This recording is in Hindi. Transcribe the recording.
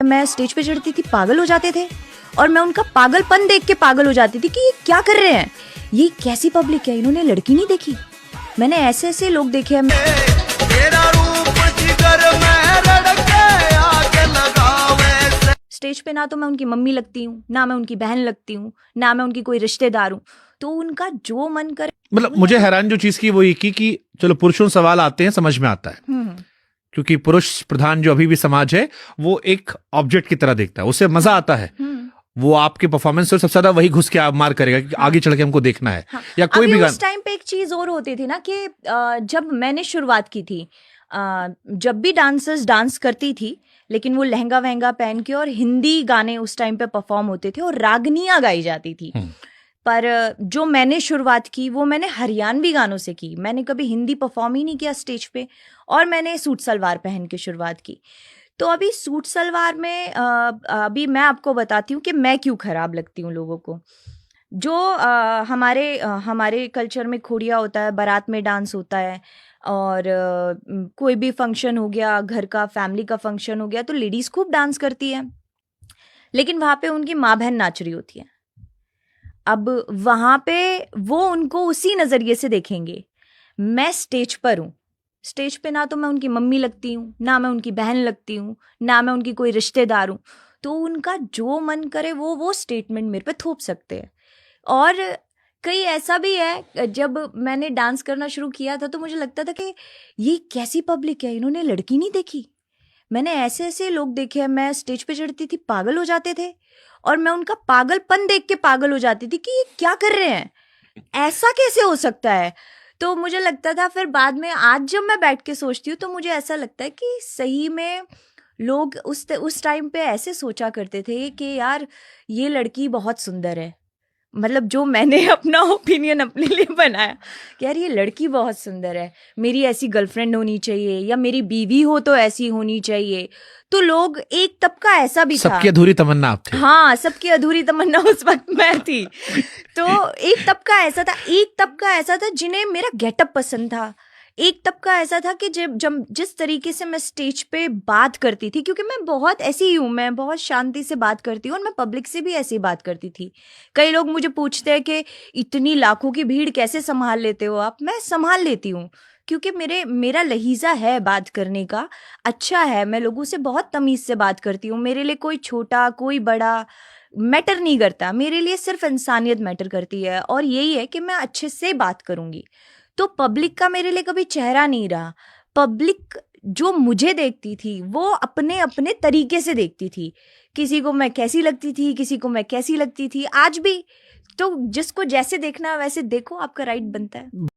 मैं स्टेज पे चढ़ती थी, पागल हो जाते थे और मैं उनका पागलपन देख के पागल हो जाती थी कि ये क्या कर रहे हैं, ये कैसी पब्लिक है, इन्होंने लड़की नहीं देखी। मैंने ऐसे ऐसे लोग देखे हैं। स्टेज पे ना तो मैं उनकी मम्मी लगती हूँ, ना मैं उनकी बहन लगती हूँ, ना मैं उनकी कोई रिश्तेदार हूँ, तो उनका जो मन करे। मतलब मुझे हैरान जो चीज की वो ये की कि चलो पुरुषों से सवाल आते हैं, समझ में आता है, क्योंकि पुरुष प्रधान जो अभी भी समाज है वो एक ऑब्जेक्ट की तरह देखता है, उसे मजा आता है, वो आपके परफॉर्मेंस से सबसे ज्यादा वही घुस के आप मार करेगा कि आगे चढ़ के हमको देखना है। या कोई भी उस टाइम पे एक चीज और होती थी ना कि जब मैंने शुरुआत की थी, जब भी डांसर्स डांस करती थी लेकिन वो लहंगा वहंगा पहन के और हिंदी गाने उस टाइम पे परफॉर्म होते थे और रागनियां गाई जाती थी। पर जो मैंने शुरुआत की वो मैंने हरियाणवी गानों से की, मैंने कभी हिंदी परफॉर्म ही नहीं किया स्टेज पे, और मैंने सूट सलवार पहन के शुरुआत की। तो अभी सूट सलवार में अभी मैं आपको बताती हूँ कि मैं क्यों खराब लगती हूँ लोगों को। जो हमारे कल्चर में खोड़िया होता है, बारात में डांस होता है, और कोई भी फंक्शन हो गया, घर का फैमिली का फंक्शन हो गया, तो लेडीज खूब डांस करती है, लेकिन वहाँ पे उनकी माँ बहन नाच रही होती है। अब वहाँ पे वो उनको उसी नज़रिए से देखेंगे। मैं स्टेज पर हूँ, स्टेज पे ना तो मैं उनकी मम्मी लगती हूँ, ना मैं उनकी बहन लगती हूँ, ना मैं उनकी कोई रिश्तेदार हूँ, तो उनका जो मन करे वो स्टेटमेंट मेरे पे थोप सकते हैं। और कई ऐसा भी है, जब मैंने डांस करना शुरू किया था तो मुझे लगता था कि ये कैसी पब्लिक है, इन्होंने लड़की नहीं देखी। मैंने ऐसे ऐसे लोग देखे हैं, मैं स्टेज पे चढ़ती थी, पागल हो जाते थे और मैं उनका पागलपन देख के पागल हो जाती थी कि ये क्या कर रहे हैं, ऐसा कैसे हो सकता है। तो मुझे लगता था, फिर बाद में आज जब मैं बैठ के सोचती हूँ तो मुझे ऐसा लगता है कि सही में लोग उस टाइम पे ऐसे सोचा करते थे कि यार ये लड़की बहुत सुंदर है। मतलब जो मैंने अपना ओपिनियन अपने लिए बनाया कि यार ये लड़की बहुत सुंदर है, मेरी ऐसी गर्लफ्रेंड होनी चाहिए, या मेरी बीवी हो तो ऐसी होनी चाहिए। तो लोग, एक तबका ऐसा भी था, सबकी अधूरी तमन्ना आप थे। हाँ, सबकी अधूरी तमन्ना उस वक्त मैं थी। तो एक तबका ऐसा था जिन्हें मेरा गेटअप पसंद था। एक तबका ऐसा था कि जिस तरीके से मैं स्टेज पे बात करती थी, क्योंकि मैं बहुत ऐसी ही हूँ, मैं बहुत शांति से बात करती हूँ और मैं पब्लिक से भी ऐसी बात करती थी। कई लोग मुझे पूछते हैं कि इतनी लाखों की भीड़ कैसे संभाल लेते हो आप। मैं संभाल लेती हूँ क्योंकि मेरा लहीजा है बात करने का, अच्छा है, मैं लोगों से बहुत तमीज़ से बात करती हूँ। मेरे लिए कोई छोटा कोई बड़ा मैटर नहीं करता, मेरे लिए सिर्फ इंसानियत मैटर करती है, और यही है कि मैं अच्छे से बात करूँगी। तो पब्लिक का मेरे लिए कभी चेहरा नहीं रहा। पब्लिक जो मुझे देखती थी वो अपने अपने तरीके से देखती थी, किसी को मैं कैसी लगती थी, किसी को मैं कैसी लगती थी। आज भी तो जिसको जैसे देखना है वैसे देखो, आपका राइट बनता है।